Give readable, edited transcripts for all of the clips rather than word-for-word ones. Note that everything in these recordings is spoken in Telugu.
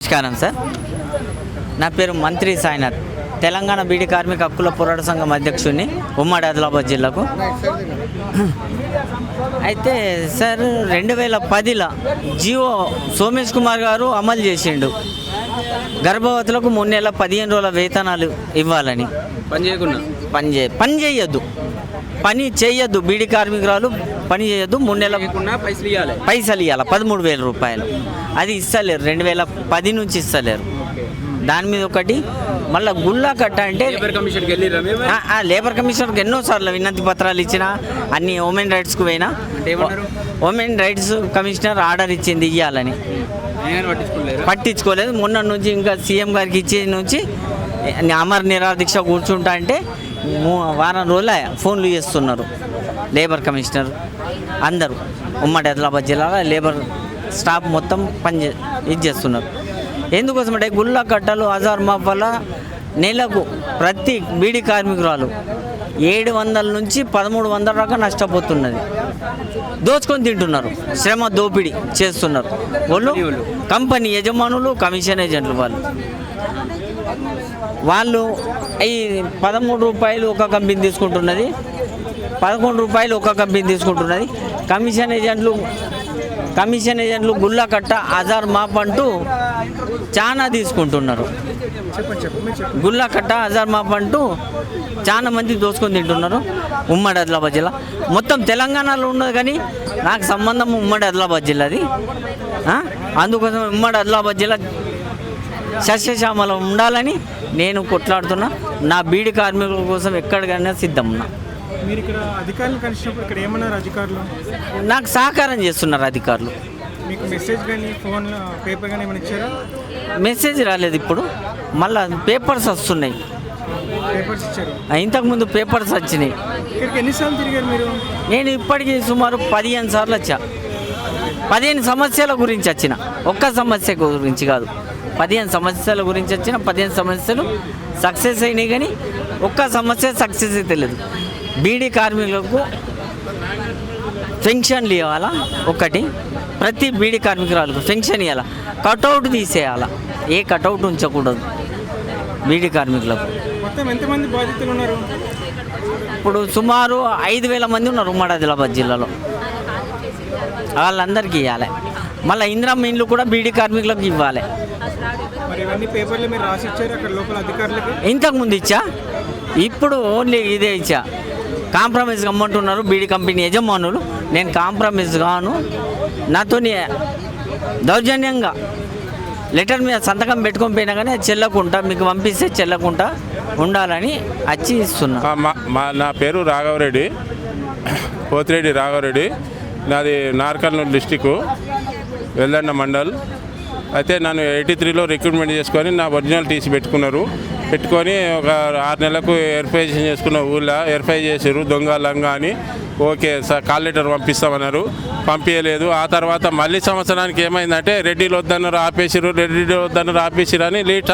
నమస్కారం సార్. నా పేరు మంత్రి సాయినాథ్, తెలంగాణ బీడీ కార్మిక హక్కుల పోరాట సంఘం అధ్యక్షుడిని, ఉమ్మడి ఆదిలాబాద్ జిల్లాకు. అయితే సార్ 2010లో జియో సోమేష్ కుమార్ గారు అమలు చేసిండు, గర్భవతులకు 3 నెలల 15 రోజుల వేతనాలు ఇవ్వాలని. పని చేయొద్దు బీడీ కార్మికురాలు పని చేయొద్దు, 3 నెలల పైసలు ఇవ్వాలి 13,000 రూపాయలు. అది ఇస్తలేరు, 2010 నుంచి ఇస్తలేరు. దాని మీద ఒకటి మళ్ళీ గుల్లా కట్ట అంటే లేబర్ కమిషనర్కి ఎన్నోసార్లు వినతి పత్రాలు ఇచ్చిన, అన్ని ఉమెన్ రైట్స్కు పోయినా ఉమెన్ రైట్స్ కమిషనర్ ఆర్డర్ ఇచ్చింది ఇవ్వాలని, పట్టించుకోలేదు. మొన్న నుంచి ఇంకా సీఎం గారికి ఇచ్చే నుంచి అమర్ నిరాదీక్ష కూర్చుంటా అంటే వారం రోజులు ఫోన్లు చేస్తున్నారు లేబర్ కమిషనర్ అందరూ. ఉమ్మడి ఆదిలాబాద్ జిల్లాలో లేబర్ స్టాఫ్ మొత్తం ఇది చేస్తున్నారు. ఎందుకోసం అంటే గుళ్ళ కట్టలు హజార్ మాఫ్ వల్ల నెలకు ప్రతి బీడీ కార్మికురాలు 700 నుంచి 1300 దాకా నష్టపోతున్నది. దోచుకొని తింటున్నారు, శ్రమ దోపిడీ చేస్తున్నారు వాళ్ళు. కంపెనీ యజమానులు, కమిషన్ ఏజెంట్లు వాళ్ళు ఈ 13 రూపాయలు ఒక కంపెనీ తీసుకుంటున్నది, 11 రూపాయలు ఒక కంపెనీ తీసుకుంటున్నది. కమిషన్ ఏజెంట్లు గుళ్ళ కట్ట హజార్ మాఫ్ అంటూ చాలా తీసుకుంటున్నారు. గుళ్ళ కట్ట హజార్ మాఫ్ అంటూ చాలా మంది దోచుకొని తింటున్నారు. ఉమ్మడి ఆదిలాబాద్ జిల్లా మొత్తం తెలంగాణలో ఉన్నది, కానీ నాకు సంబంధం ఉమ్మడి ఆదిలాబాద్ జిల్లాది. అందుకోసం ఉమ్మడి ఆదిలాబాద్ జిల్లా సస్యశ్యామలం ఉండాలని నేను కొట్లాడుతున్నా. నా బీడీ కార్మికుల కోసం ఎక్కడికైనా సిద్ధం ఉన్నా. మీరు ఇక్కడ అధికారులు కలిసినప్పుడు ఇక్కడ ఏమన్నారు అధికారులు? నాకు సహకారం చేస్తున్నారు అధికారులు. మీకు మెసేజ్ కానీ ఫోన్ పేపర్ కానీ ఏమైనా ఇచ్చారా? మెసేజ్ రాలేదు, ఇప్పుడు మళ్ళీ పేపర్స్ వస్తున్నాయి. పేపర్స్ ఇచ్చారు? ఇంతకుముందు పేపర్స్ వచ్చినాయి. ఇక్కడికి ఎన్నిసార్లు తిరిగారు మీరు? నేను ఇప్పటికీ సుమారు 15 సార్లు వచ్చా. 15 సమస్యల గురించి వచ్చిన, ఒక్క సమస్య గురించి కాదు, 15 సమస్యల గురించి వచ్చిన. 15 సమస్యలు సక్సెస్ అయినాయి, కానీ ఒక్క సమస్య సక్సెస్ అయితే లేదు. బీడీ కార్మికులకు పెన్షన్లు ఇవ్వాలా, ఒకటి ప్రతి బీడీ కార్మికురాలకు పెన్షన్ ఇవ్వాలా, కటౌట్ తీసేయాలా, ఏ కటౌట్ ఉంచకూడదు బీడీ కార్మికులకు. మొత్తం ఎంతమంది బాధితులు ఉన్నారు? ఇప్పుడు సుమారు 5,000 మంది ఉన్నారు ఉమ్మడి ఆదిలాబాద్ జిల్లాలో. వాళ్ళందరికీ ఇవ్వాలి. మళ్ళీ ఇందిరమ్మ ఇండ్లు కూడా బీడీ కార్మికులకు ఇవ్వాలి. మరి ఇవన్నీ పేపర్లు మీరు రాసి ఇచ్చారు అక్కడ లోపల అధికారులకు? ఇంతకుముందు ఇచ్చా, ఇప్పుడు ఓన్లీ ఇదే ఇచ్చా. కాంప్రమైజ్ కమ్మంటున్నారు బీడీ కంపెనీ యజమానులు. నేను కాంప్రమైజ్ కాను, నాతో దౌర్జన్యంగా లెటర్ మీద సంతకం పెట్టుకొని పోయినా కానీ అది చెల్లకుండా, మీకు పంపిస్తే చెల్లకుండా ఉండాలని వచ్చి ఇస్తున్నా. నా పేరు రాఘవరెడ్డి, పోతిరెడ్డి రాఘవరెడ్డి. నాది నార్కర్నూలు డిస్టిక్, వెల్దండ మండల్. అయితే నన్ను 83లో రిక్రూట్మెంట్ చేసుకొని నా ఒరిజినల్ టీసీ పెట్టుకొని ఒక 6 నెలలకు వెరిఫికేషన్ చేసుకున్న ఊళ్ళో వెరిఫై చేశారు దొంగ లంగా అని. ఓకే సార్, కాల్ లెటర్ పంపిస్తామన్నారు, పంపించలేదు. ఆ తర్వాత మళ్ళీ సంవత్సరానికి ఏమైందంటే రెడ్డిలు వద్దన్నారు ఆపేసిరు అని లీట్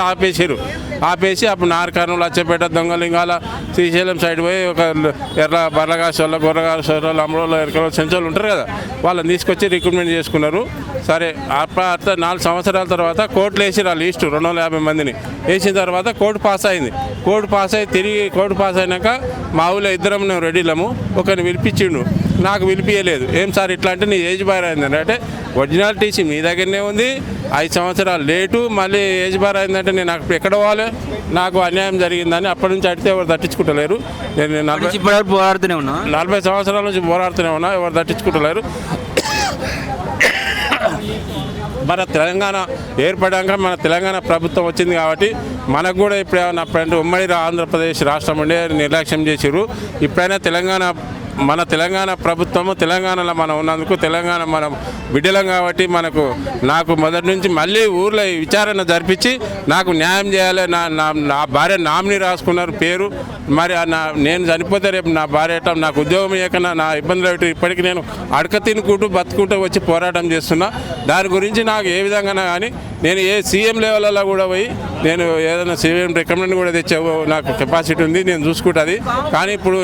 ఆపేసి అప్పుడు నార్కర్నూలు అచ్చపేట దొంగలింగాల శ్రీశైలం సైడ్ పోయి ఒక ఎర్ర బర్రగాసోళ్ళ గొర్రగాసోళ్ళ అమ్మడోళ్ళ ఎరకల సెంచోళ్ళు ఉంటారు కదా, వాళ్ళని తీసుకొచ్చి రిక్రూట్మెంట్ చేసుకున్నారు. సరే, అప్పుడు 4 సంవత్సరాల తర్వాత కోర్టులు వేసిరు ఆ లిస్టు 250 మందిని వేసిన తర్వాత కోర్టు పాస్ అయింది. కోర్టు పాస్ అయినాక మా ఊళ్ళో ఇద్దరం రెడీలము, ఒకరిని పిలిపించిండు, నాకు పిలిపించలేదు. ఏం సార్ ఇట్లా అంటే నీ ఏజ్ బార్ అయిందని. అంటే ఒరిజినల్ టీసీ మీ దగ్గరనే ఉంది, 5 సంవత్సరాలు లేటు, మళ్ళీ ఏజ్ బార్ అయిందంటే నేను ఎక్కడ పోవాలి, నాకు అన్యాయం జరిగిందని అప్పటి నుంచి అడిగితే ఎవరు తట్టించుకుంటలేరు. నేను 40 సంవత్సరాల నుంచి పోరాడుతూనే ఉన్నా, ఎవరు తట్టించుకుంటలేరు. మన తెలంగాణ ఏర్పడాక మన తెలంగాణ ప్రభుత్వం వచ్చింది కాబట్టి మనకు కూడా ఇప్పుడు ఏమన్నా ఉమ్మడి ఆంధ్రప్రదేశ్ రాష్ట్రం ఉండే నిర్లక్ష్యం చేసిరు. ఇప్పుడైనా మన తెలంగాణ ప్రభుత్వము తెలంగాణలో మనం ఉన్నందుకు తెలంగాణ మనం బిడ్డలం కాబట్టి నాకు మొదటి నుంచి మళ్ళీ ఊర్లో విచారణ జరిపించి నాకు న్యాయం చేయాలి. నా భార్య నామినీ రాసుకున్నారు పేరు, మరి నేను చనిపోతే రేపు నా భార్య నాకు ఉద్యోగం ఇవ్వకన్నా నా ఇబ్బందులు ఇప్పటికీ నేను అడక తినుకుంటూ బతుకుంటూ వచ్చి పోరాటం చేస్తున్నా. దాని గురించి నాకు ఏ విధంగా కానీ నేను ఏ సీఎం లెవెల్లో కూడా పోయి నేను ఏదైనా సీఎం రికమెండ్ కూడా తెచ్చే నాకు కెపాసిటీ ఉంది, నేను చూసుకుంటుంది. కానీ ఇప్పుడు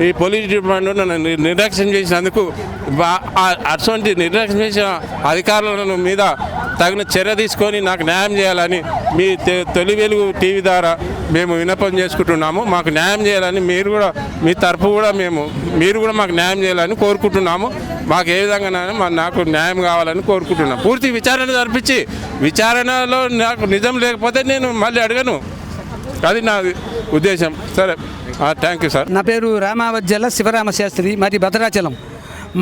ఈ పోలీస్ డిపార్ట్మెంట్ నన్ను నిర్లక్ష్యం చేసినందుకు అటువంటి నిర్లక్ష్యం చేసిన అధికారుల మీద తగిన చర్య తీసుకొని నాకు న్యాయం చేయాలని మీ తొలి వెలుగు టీవీ ద్వారా మేము విన్నపం చేసుకుంటున్నాము. మాకు న్యాయం చేయాలని మీరు కూడా మీ తరఫు కూడా మీరు కూడా మాకు న్యాయం చేయాలని కోరుకుంటున్నాము. మాకు ఏ విధంగా నాకు న్యాయం కావాలని కోరుకుంటున్నాం. పూర్తి విచారణ జరిపించి విచారణలో నాకు నిజం లేకపోతే నేను మళ్ళీ అడగను. అది నా ఉద్దేశం. సరే, థ్యాంక్ యూ సార్. నా పేరు రామావజ్జల శివరామ శాస్త్రి, మరి భద్రాచలం.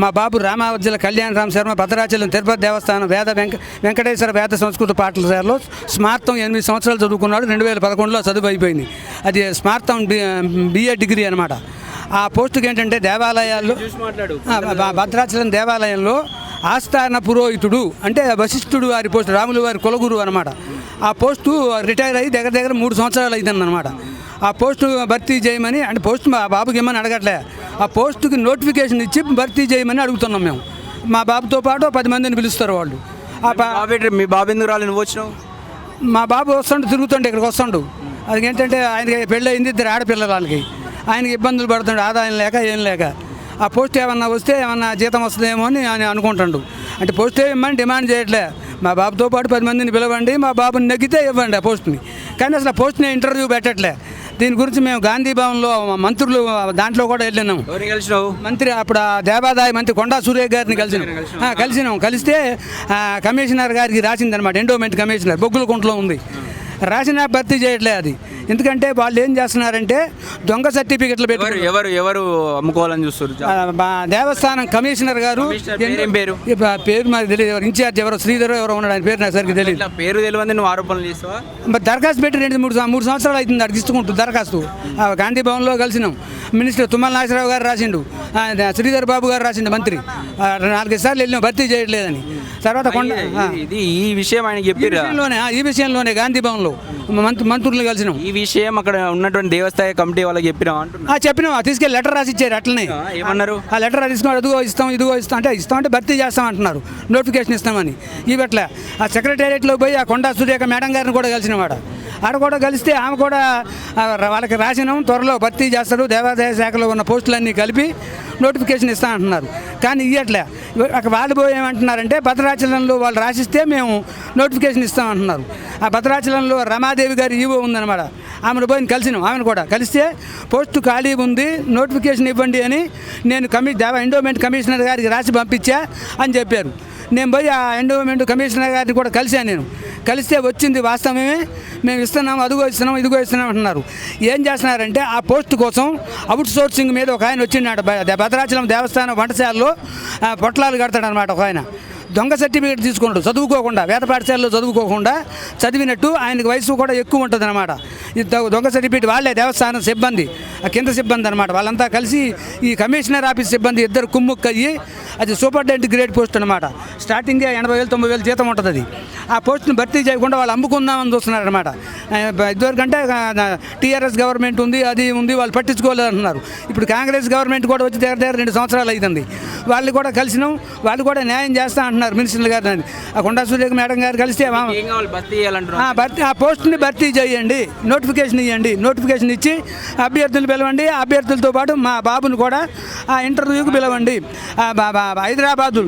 మా బాబు రామావజ్జల కళ్యాణ రామ శర్మ భద్రాచలం తిరుపతి దేవస్థానం వెంకటేశ్వర వేద సంస్కృత పాఠశాలలో స్మార్తం 8 సంవత్సరాలు చదువుకున్నాడు. 2011లో చదువు అయిపోయింది. అది స్మార్తం బిఏ డిగ్రీ అనమాట. ఆ పోస్టుకి ఏంటంటే దేవాలయాల్లో భద్రాచలం దేవాలయంలో ఆస్థాన పురోహితుడు అంటే వశిష్ఠుడు వారి పోస్టు, రాములు వారి కులగురు అనమాట. ఆ పోస్టు రిటైర్ అయ్యి దగ్గర 3 సంవత్సరాలు అయిందన్నమాట. ఆ పోస్టు భర్తీ చేయమని, అంటే పోస్ట్ మా బాబుకి ఏమని అడగట్లే, ఆ పోస్టుకి నోటిఫికేషన్ ఇచ్చి భర్తీ చేయమని అడుగుతున్నాం మేము. మా బాబుతో పాటు 10 మందిని పిలుస్తారు వాళ్ళు. మీ బాబు ఎందుకు రాలేదు, నువ్వు వచ్చినావు? మా బాబు వస్తుండు, తిరుగుతుండే ఇక్కడికి వస్తుండు. అది ఏంటంటే ఆయనకి పెళ్ళి అయింది, 2 ఆడపిల్లలు వాళ్ళకి. ఆయనకి ఇబ్బందులు పడుతుండే, ఆదాయం లేక ఏం లేక. ఆ పోస్ట్ ఏమన్నా వస్తే ఏమన్నా జీతం వస్తుందేమో అని ఆయన అనుకుంటాడు. అంటే పోస్ట్ ఇవ్వమని డిమాండ్ చేయట్లే. మా బాబుతో పాటు 10 మందిని పిలవండి, మా బాబుని నెగ్గితే ఇవ్వండి ఆ పోస్ట్ని. కానీ అసలు ఆ పోస్ట్ని ఇంటర్వ్యూ పెట్టట్లే. దీని గురించి మేము గాంధీ భవన్లో మంత్రులు దాంట్లో కూడా వెళ్ళినాము. మంత్రి అప్పుడు ఆ దేవాదాయ మంత్రి కొండా సూర్య గారిని కలిసినాం. కలిస్తే కమిషనర్ గారికి రాసిందనమాట, ఎండోమెంట్ కమిషనర్ బొగ్గులకుంటలో ఉంది. రాసిన భర్తీ చేయట్లే అది. ఎందుకంటే వాళ్ళు ఏం చేస్తున్నారంటే దొంగ సర్టిఫికెట్లు పెట్టి ఎవరు అమ్ముకోవాలని చూస్తారు. దేవస్థానం కమిషనర్ గారు పేరు మాకు తెలియదు, ఇన్ఛార్జ్ ఎవరో శ్రీధర్ ఎవరో ఉన్నాడు, ఆయన పేరు నాకు సరిగ్గా తెలియదు. పేరు తెలియదు, నువ్వు ఆరోపణలు చేస్తావా? దరఖాస్తు పెట్టి 2-3 సంవత్సరాలు అవుతుంది అడిగి ఇస్తుకుంటూ దరఖాస్తు. గాంధీ భవన్లో కలిసినాం. మినిస్టర్ తుమ్మల నాగేశ్వరరావు గారు రాసిండు, శ్రీధర్ బాబు గారు రాసిండు మంత్రి. 4 సార్లు వెళ్ళినాం, భర్తీ చేయట్లేదని. తర్వాత ఈ విషయం ఆయన చెప్పారు. ఈ విషయంలోనే గాంధీ భవన్లో మంత్రులు కలిసినాం. ఈ విషయం అక్కడ ఉన్నటువంటి దేవస్థాయి కమిటీ వాళ్ళకి చెప్పినాం. తీసుకెళ్ళి లెటర్ రాసి ఇచ్చారు. అట్లనే ఏమన్నారు? ఆ లెటర్ తీసుకుని ఇదిగో ఇస్తాం అంటే భర్తీ చేస్తాం అంటున్నారు, నోటిఫికేషన్ ఇస్తామని. ఇవట్లా ఆ సెక్రటేరియట్లో పోయి ఆ కొండా సూర్యక మేడం గారిని కూడా కలిసిన వాడు. ఆడ కూడా కలిస్తే ఆమె కూడా వాళ్ళకి రాసినాం, త్వరలో భర్తీ చేస్తారు, దేవాదాయ శాఖలో ఉన్న పోస్టులన్నీ కలిపి నోటిఫికేషన్ ఇస్తా అంటున్నారు. కానీ ఇవ్వట్లే. వాళ్ళు పోయి ఏమంటున్నారంటే భద్రాచలంలో వాళ్ళు రాసిస్తే మేము నోటిఫికేషన్ ఇస్తామంటున్నారు. ఆ భద్రాచలంలో రమాదేవి గారి ఈవో ఉందన్నమాట, ఆమెను పోయి కలిసినాం. ఆమెను కూడా కలిస్తే పోస్టు ఖాళీ ఉంది, నోటిఫికేషన్ ఇవ్వండి అని నేను ఎండోమెంట్ కమిషనర్ గారికి రాసి పంపించా అని చెప్పారు. నేను పోయి ఆ ఎండోమెంట్ కమిషనర్ గారిని కూడా కలిశాను. నేను కలిస్తే వచ్చింది వాస్తవమే, మేము ఇస్తున్నాం, అదిగో ఇస్తున్నాం, ఇదిగో ఇస్తున్నాం అంటున్నారు. ఏం చేస్తున్నారంటే ఆ పోస్టు కోసం అవుట్ సోర్సింగ్ మీద ఒక ఆయన వచ్చిన్నాడు. భద్రాచలం దేవస్థానం వంటశాలలో పొట్లాలు కడతాడనమాట ఒక ఆయన. దొంగ సర్టిఫికేట్ తీసుకున్నాడు, చదువుకోకుండా, వేద పాఠశాలలో చదువుకోకుండా చదివినట్టు. ఆయనకి వయసు కూడా ఎక్కువ ఉంటుంది అనమాట. ఈ దొంగ సర్టిఫికేట్ వాళ్ళే దేవస్థానం సిబ్బంది, ఆ కింద సిబ్బంది అనమాట. వాళ్ళంతా కలిసి ఈ కమిషనర్ ఆఫీస్ సిబ్బంది ఇద్దరు కుమ్ముక్కయ్యి, అది సూపరింటెండెంట్ గ్రేడ్ పోస్ట్ అనమాట. స్టార్టింగే 80,000-90,000 జీతం ఉంటుంది. అది ఆ పోస్టును భర్తీ చేయకుండా వాళ్ళు అమ్ముకుందామని చూస్తున్నారనమాట. ఇదివరకంటే టీఆర్ఎస్ గవర్నమెంట్ ఉంది, అది ఉంది, వాళ్ళు పట్టించుకోలేదు అంటున్నారు. ఇప్పుడు కాంగ్రెస్ గవర్నమెంట్ కూడా వచ్చి దగ్గర 2 సంవత్సరాలు అవుతుంది. వాళ్ళు కూడా కలిసినాం, వాళ్ళు కూడా న్యాయం చేస్తా అంటున్నారు మినిస్టర్లు గారు. ఆ కొండా సూర్య మేడం గారు కలిస్తే ఆ పోస్టుని భర్తీ చేయండి, నోటిఫికేషన్ ఇవ్వండి, నోటిఫికేషన్ ఇచ్చి అభ్యర్థులు పిలవండి, అభ్యర్థులతో పాటు మా బాబుని కూడా ఆ ఇంటర్వ్యూకి పిలవండి. హైదరాబాదు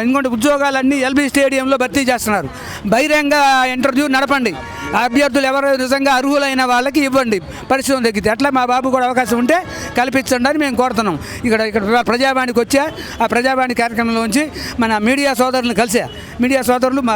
ఇంకొంటే ఉద్యోగాలన్నీ ఎల్బీ స్టేడియంలో భర్తీ చేస్తున్నారు. బహిరంగ ఇంటర్వ్యూ నడపండి, అభ్యర్థులు ఎవరు నిజంగా అర్హులైన వాళ్ళకి ఇవ్వండి, పరిశ్రమ తగ్గితే. అట్లా మా బాబు కూడా అవకాశం ఉంటే కల్పించండి అని మేము కోరుతున్నాం. ఇక్కడ ప్రజావాణికి వచ్చా, ఆ ప్రజావాణి కార్యక్రమంలోంచి మన మీడియా సోదరులను కలిసా. మీడియా సోదరులు మా